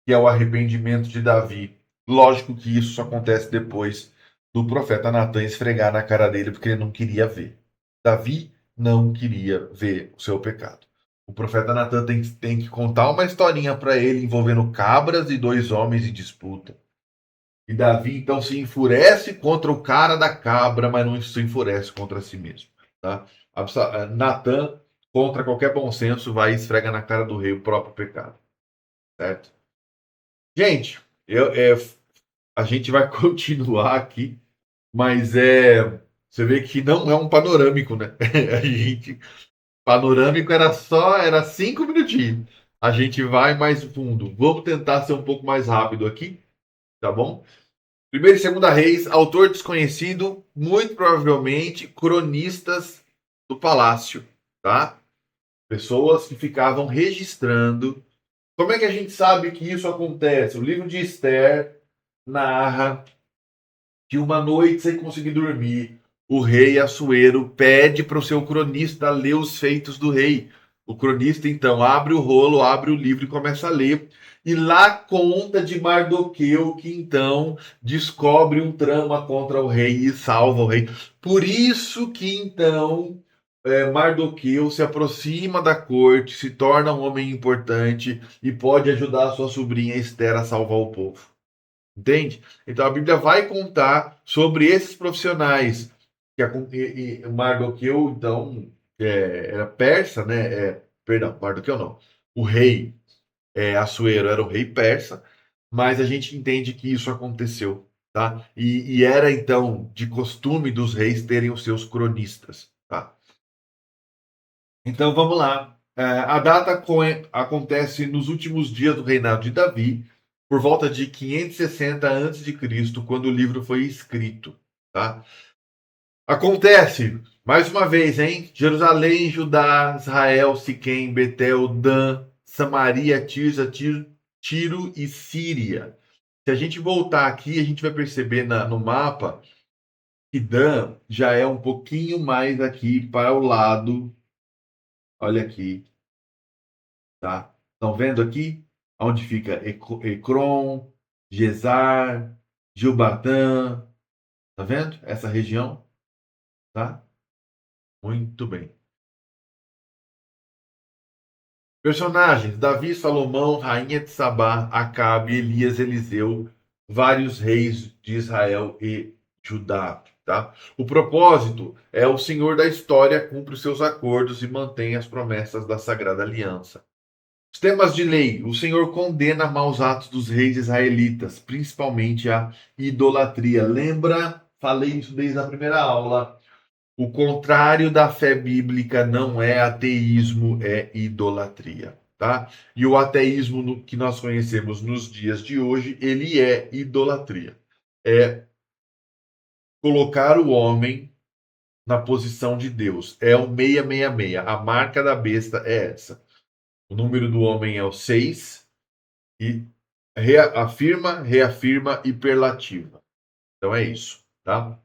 que é o arrependimento de Davi. Lógico que isso só acontece depois do profeta Natan esfregar na cara dele, porque ele não queria ver. Davi não queria ver o seu pecado. O profeta Natan tem que contar uma historinha para ele envolvendo cabras e dois homens em disputa. E Davi então se enfurece contra o cara da cabra, mas não se enfurece contra si mesmo. Tá? Natan, contra qualquer bom senso, vai e esfrega na cara do rei o próprio pecado. Certo? Gente, a gente vai continuar aqui, mas você vê que não é um panorâmico, né? A gente, panorâmico era 5 minutinhos. A gente vai mais fundo. Vamos tentar ser um pouco mais rápido aqui, tá bom? Primeira e Segunda Reis, autor desconhecido, muito provavelmente cronistas do palácio, tá? Pessoas que ficavam registrando. Como é que a gente sabe que isso acontece? O livro de Esther narra que uma noite, sem conseguir dormir, o rei Assuero pede para o seu cronista ler os feitos do rei. O cronista, então, abre o rolo, abre o livro e começa a ler. E lá conta de Mardoqueu, que então descobre um trama contra o rei e salva o rei. Por isso que então Mardoqueu se aproxima da corte, se torna um homem importante e pode ajudar a sua sobrinha Esther a salvar o povo. Entende? Então a Bíblia vai contar sobre esses profissionais. Mardoqueu, então, era persa, né? Perdão, Mardoqueu não. O rei Assuero era o rei persa, mas a gente entende que isso aconteceu, tá? E era então de costume dos reis terem os seus cronistas, tá? Então vamos lá. A data acontece nos últimos dias do reinado de Davi, por volta de 560 a.C., quando o livro foi escrito. Tá? Acontece, mais uma vez, hein? Jerusalém, Judá, Israel, Siquém, Betel, Dan, Samaria, Tirza, Tiro e Síria. Se a gente voltar aqui, a gente vai perceber no mapa que Dan já é um pouquinho mais aqui para o lado. Olha aqui, tá? Estão vendo aqui? onde fica Ecrom, Gesar, Gilbatã. Tá vendo? Essa região, tá? Muito bem. Personagens: Davi, Salomão, rainha de Sabá, Acabe, Elias, Eliseu, vários reis de Israel e Judá, tá? O propósito é o Senhor da história cumpre os seus acordos e mantém as promessas da Sagrada Aliança. Os temas de lei: o Senhor condena maus atos dos reis israelitas, principalmente a idolatria. Lembra? Falei isso desde a primeira aula. O contrário da fé bíblica não é ateísmo, é idolatria, tá? E o ateísmo que nós conhecemos nos dias de hoje, ele é idolatria. É colocar o homem na posição de Deus. É o 666. A marca da besta é essa. O número do homem é o 6 e afirma, reafirma, hiperlativa. Então é isso, tá?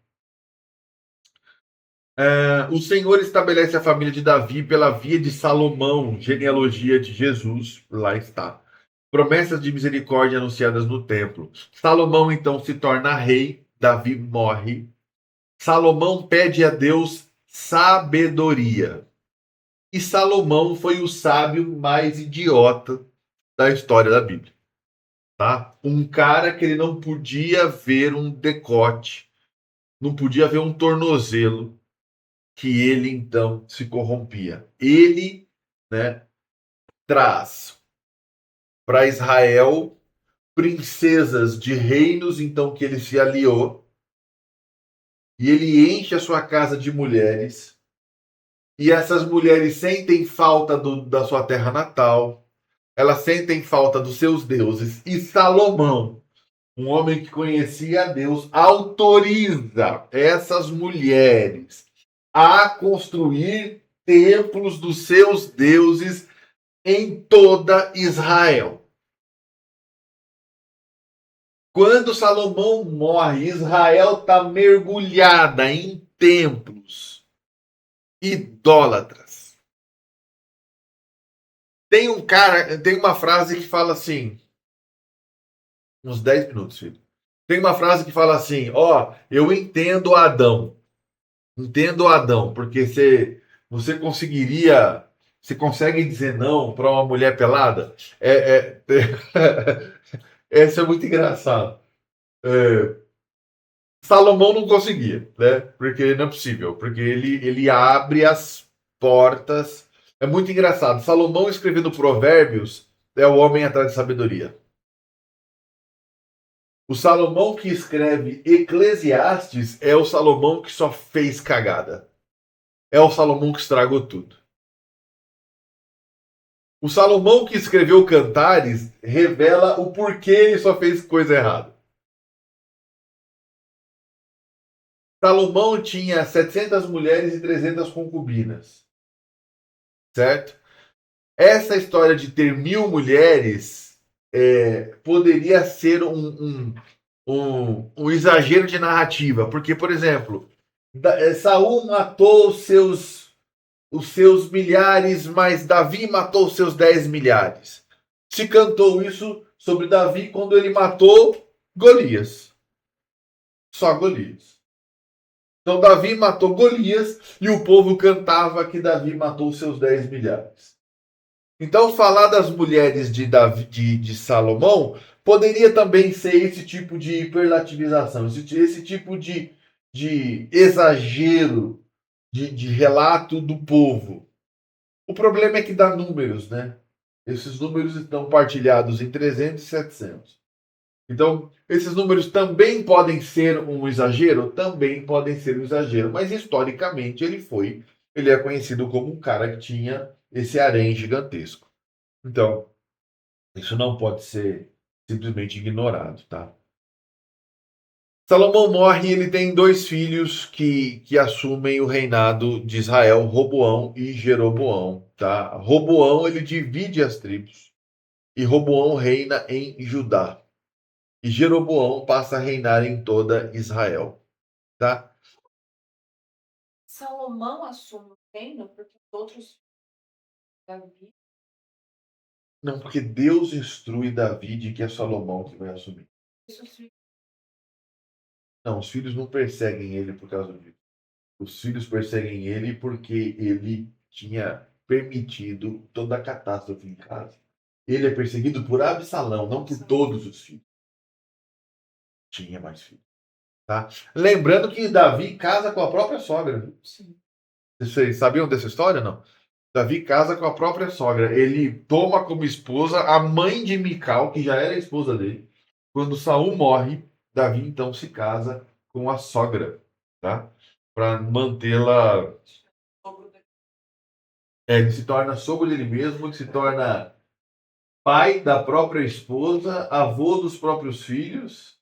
O Senhor estabelece a família de Davi pela via de Salomão, genealogia de Jesus, lá está. Promessas de misericórdia anunciadas no templo. Salomão então se torna rei, Davi morre. Salomão pede a Deus sabedoria. E Salomão foi o sábio mais idiota da história da Bíblia, tá? Um cara que ele não podia ver um decote, não podia ver um tornozelo, que ele então se corrompia. Ele, né, traz para Israel princesas de reinos então que ele se aliou e ele enche a sua casa de mulheres e essas mulheres sentem falta da sua terra natal, elas sentem falta dos seus deuses e Salomão, um homem que conhecia a Deus, autoriza essas mulheres a construir templos dos seus deuses em toda Israel. Quando Salomão morre, Israel está mergulhada em templos idólatras. Tem um cara, tem uma frase que fala assim, uns 10 minutos, filho. Tem uma frase que fala assim, ó, eu entendo Adão. Entendo Adão, porque você consegue dizer não para uma mulher pelada? Essa é muito engraçado. É, Salomão não conseguia, né? Porque não é possível, porque ele abre as portas. É muito engraçado. Salomão escrevendo Provérbios é o homem atrás de sabedoria. O Salomão que escreve Eclesiastes é o Salomão que só fez cagada. É o Salomão que estragou tudo. O Salomão que escreveu Cantares revela o porquê ele só fez coisa errada. Salomão tinha 700 mulheres e 300 concubinas, certo? Essa história de ter 1000 mulheres poderia ser um exagero de narrativa, porque, por exemplo, Saul matou os seus milhares, mas Davi matou os seus 10 milhares. Se cantou isso sobre Davi quando ele matou Golias. Só Golias. Então Davi matou Golias e o povo cantava que Davi matou os seus 10 milhares. Então falar das mulheres de Salomão poderia também ser esse tipo de hiperlativização, esse tipo de exagero de relato do povo. O problema é que dá números, né? Esses números estão partilhados em 300 e 700. Então, esses números também podem ser um exagero? Também podem ser um exagero, mas historicamente ele é conhecido como um cara que tinha esse harém gigantesco. Então, isso não pode ser simplesmente ignorado, tá? Salomão morre e ele tem dois filhos que assumem o reinado de Israel, Roboão e Jeroboão, tá? Roboão, ele divide as tribos e Roboão reina em Judá. E Jeroboão passa a reinar em toda Israel, tá? Salomão assume o reino porque os outros Davi Não, porque Deus instrui Davi de que é Salomão que vai assumir. Não, os filhos não perseguem ele por causa disso. Os filhos perseguem ele porque ele tinha permitido toda a catástrofe em casa. Ele é perseguido por Absalão, não por todos os filhos. Tinha mais filhos. Tá? Lembrando que Davi casa com a própria sogra. Viu? Sim. Vocês sabiam dessa história, não? Davi casa com a própria sogra. Ele toma como esposa a mãe de Mical, que já era a esposa dele. Quando Saul morre, Davi então se casa com a sogra, tá? Para mantê-la. Ele se torna sogro dele mesmo, ele se torna pai da própria esposa, avô dos próprios filhos.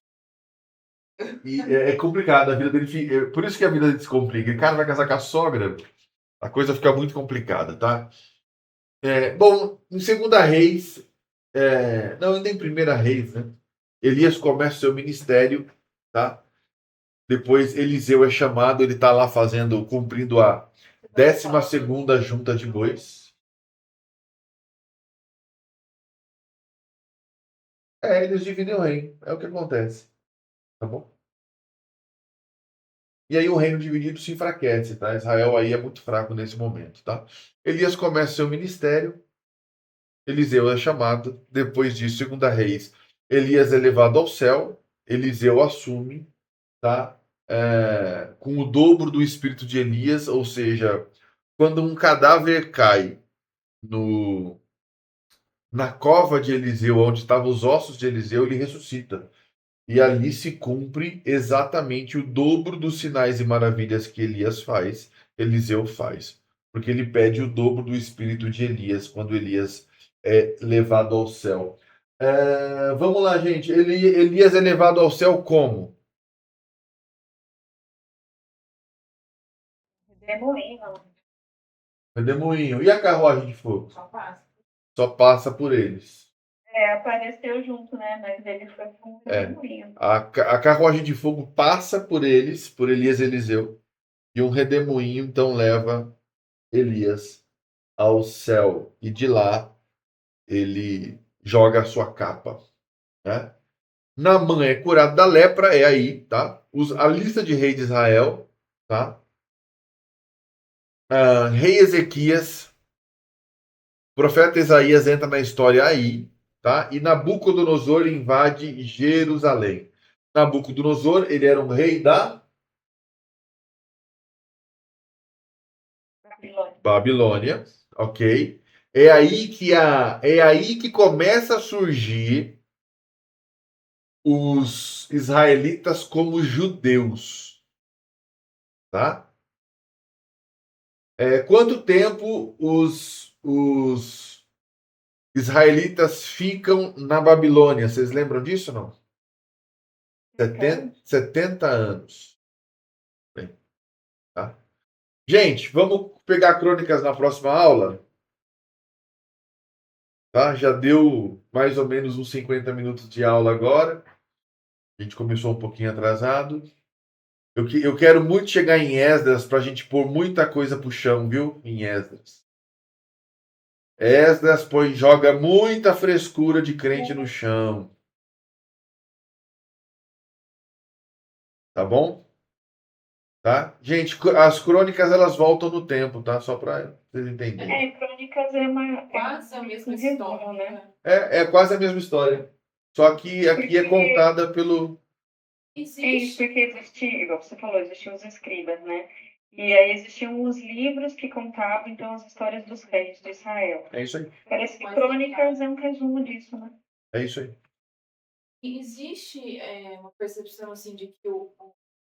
E é complicado a vida dele. Por isso que a vida dele se complica. O cara vai casar com a sogra, a coisa fica muito complicada, tá? Bom, em Segunda Reis, não, ainda em Primeira Reis, né? Elias começa o seu ministério, tá? Depois Eliseu é chamado, ele está lá cumprindo a 12ª junta de bois. Eles dividem o reino, é o que acontece, tá bom? E aí o reino dividido se enfraquece, tá? Israel aí é muito fraco nesse momento, tá? Elias começa seu ministério, Eliseu é chamado, depois disso, Segunda Reis, Elias é levado ao céu, Eliseu assume, tá? Com o dobro do espírito de Elias, ou seja, quando um cadáver cai na cova de Eliseu, onde estavam os ossos de Eliseu, ele ressuscita. E ali se cumpre exatamente o dobro dos sinais e maravilhas que Elias faz, Eliseu faz. Porque ele pede o dobro do espírito de Elias quando Elias é levado ao céu. Vamos lá, gente. Elias é levado ao céu como? Redemoinho. Redemoinho. E a carruagem de fogo? Só passa. Só passa por eles. Apareceu junto, né? Mas ele foi com um redemoinho. A carruagem de fogo passa por eles, por Elias e Eliseu, e um redemoinho então leva Elias ao céu. E de lá ele joga a sua capa. Né? Naamã é curado da lepra, é aí, tá? A lista de reis de Israel, tá? Rei Ezequias, profeta Isaías entra na história aí, tá? E Nabucodonosor invade Jerusalém. Nabucodonosor, ele era um rei da Babilônia, ok? É aí que começa a surgir os israelitas como judeus, tá? Quanto tempo os israelitas ficam na Babilônia? Vocês lembram disso, não? 70 anos. Bem, tá? Gente, vamos pegar crônicas na próxima aula? Tá? Já deu mais ou menos uns 50 minutos de aula agora. A gente começou um pouquinho atrasado. Eu quero muito chegar em Esdras para a gente pôr muita coisa pro chão, viu? Em Esdras. Esdras joga muita frescura de crente no chão. Tá bom? Tá? Gente, as crônicas elas voltam no tempo, tá? Só para vocês entenderem. Crônicas Quase a mesma resumo, história, né? É quase a mesma história. Só que aqui é contada pelo. Existe. Porque existia, igual você falou, existiam os escribas, né? E aí existiam os livros que contavam, então, as histórias dos reis de Israel. É isso aí. Parece que crônicas é um resumo disso, né? É isso aí. E existe uma percepção assim de que o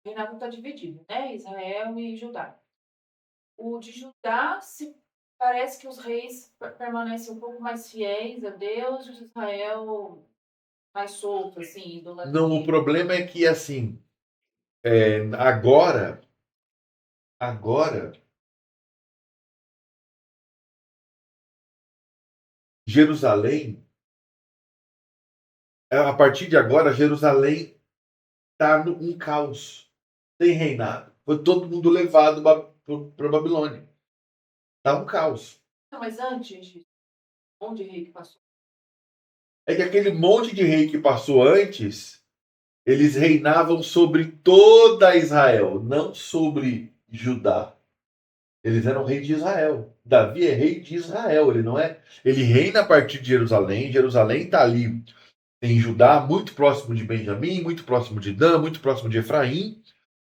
reinado está dividido, né? Israel e Judá. O de Judá parece que os reis permanecem um pouco mais fiéis a Deus, e o de Israel mais solto, assim, idolatria. Não, o problema é que assim, agora, Jerusalém, a partir de agora, Jerusalém está um caos. Tem reinado. Foi todo mundo levado para Babilônia. Está um caos. Não, mas antes disso, onde rei que passou? é que aquele monte de rei que passou antes, eles reinavam sobre toda Israel, não sobre Judá. Eles eram rei de Israel. Davi é rei de Israel, ele não é. Ele reina a partir de Jerusalém. Jerusalém está ali em Judá, muito próximo de Benjamim, muito próximo de Dan, muito próximo de Efraim.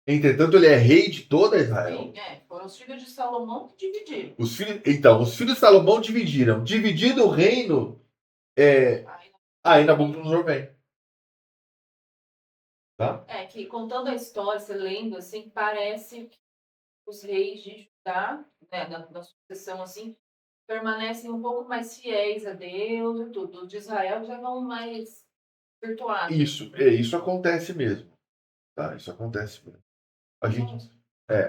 Entretanto, ele é rei de toda Israel. Sim, foram os filhos de Salomão que dividiram. Os filhos de Salomão dividiram. Dividido o reino, aí Nabucodonosor vem. Tá? Que contando a história, você lendo assim, parece que os reis de Judá, né, da sucessão assim, permanecem um pouco mais fiéis a Deus e tudo. Os de Israel já vão mais virtuados. Isso acontece mesmo. Tá? Isso acontece mesmo.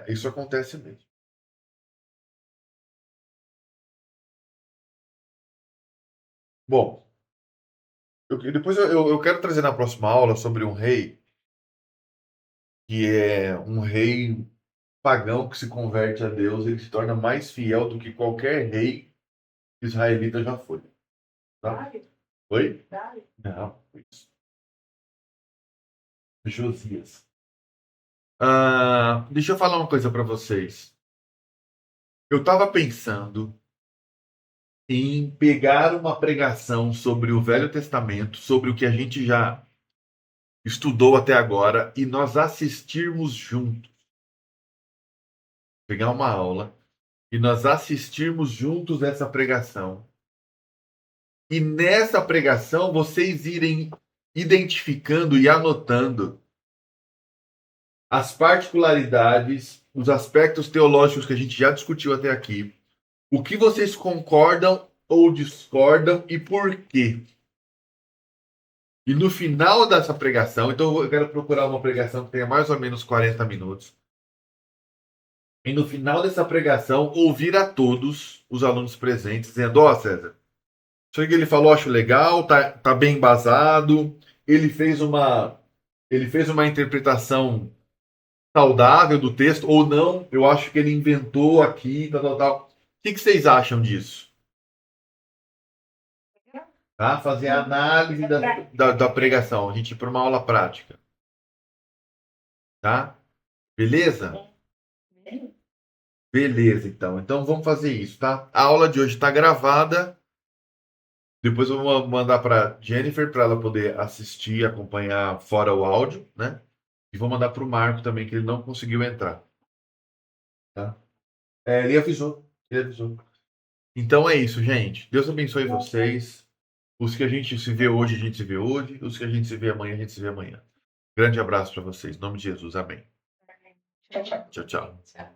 Isso acontece mesmo. Bom, depois eu quero trazer na próxima aula sobre um rei que é um rei pagão que se converte a Deus, ele se torna mais fiel do que qualquer rei israelita já foi. Tá? Dário? Oi? Dário? Não, foi isso. Josias. Deixa eu falar uma coisa para vocês. Eu estava pensando em pegar uma pregação sobre o Velho Testamento, sobre o que a gente já estudou até agora, e nós assistirmos juntos. Pegar uma aula e nós assistirmos juntos essa pregação. E nessa pregação vocês irem identificando e anotando as particularidades, os aspectos teológicos que a gente já discutiu até aqui, o que vocês concordam ou discordam e por quê. E no final dessa pregação, então eu quero procurar uma pregação que tenha mais ou menos 40 minutos. E no final dessa pregação, ouvir a todos os alunos presentes, dizendo: ó, César, isso que ele falou, acho legal, tá bem embasado, ele fez uma interpretação saudável do texto, ou não, eu acho que ele inventou aqui, tal. O que vocês acham disso? Tá? Fazer a análise da pregação, a gente ir para uma aula prática. Tá? Beleza? Beleza, então. Então vamos fazer isso, tá? A aula de hoje está gravada. Depois eu vou mandar para Jennifer para ela poder assistir e acompanhar fora o áudio, né? E vou mandar para o Marco também, que ele não conseguiu entrar. Tá? Ele avisou. Então é isso, gente. Deus abençoe vocês. Os que a gente se vê hoje, a gente se vê hoje. Os que a gente se vê amanhã, a gente se vê amanhã. Grande abraço para vocês. Em nome de Jesus. Amém. Tchau, tchau. Tchau, tchau. Tchau.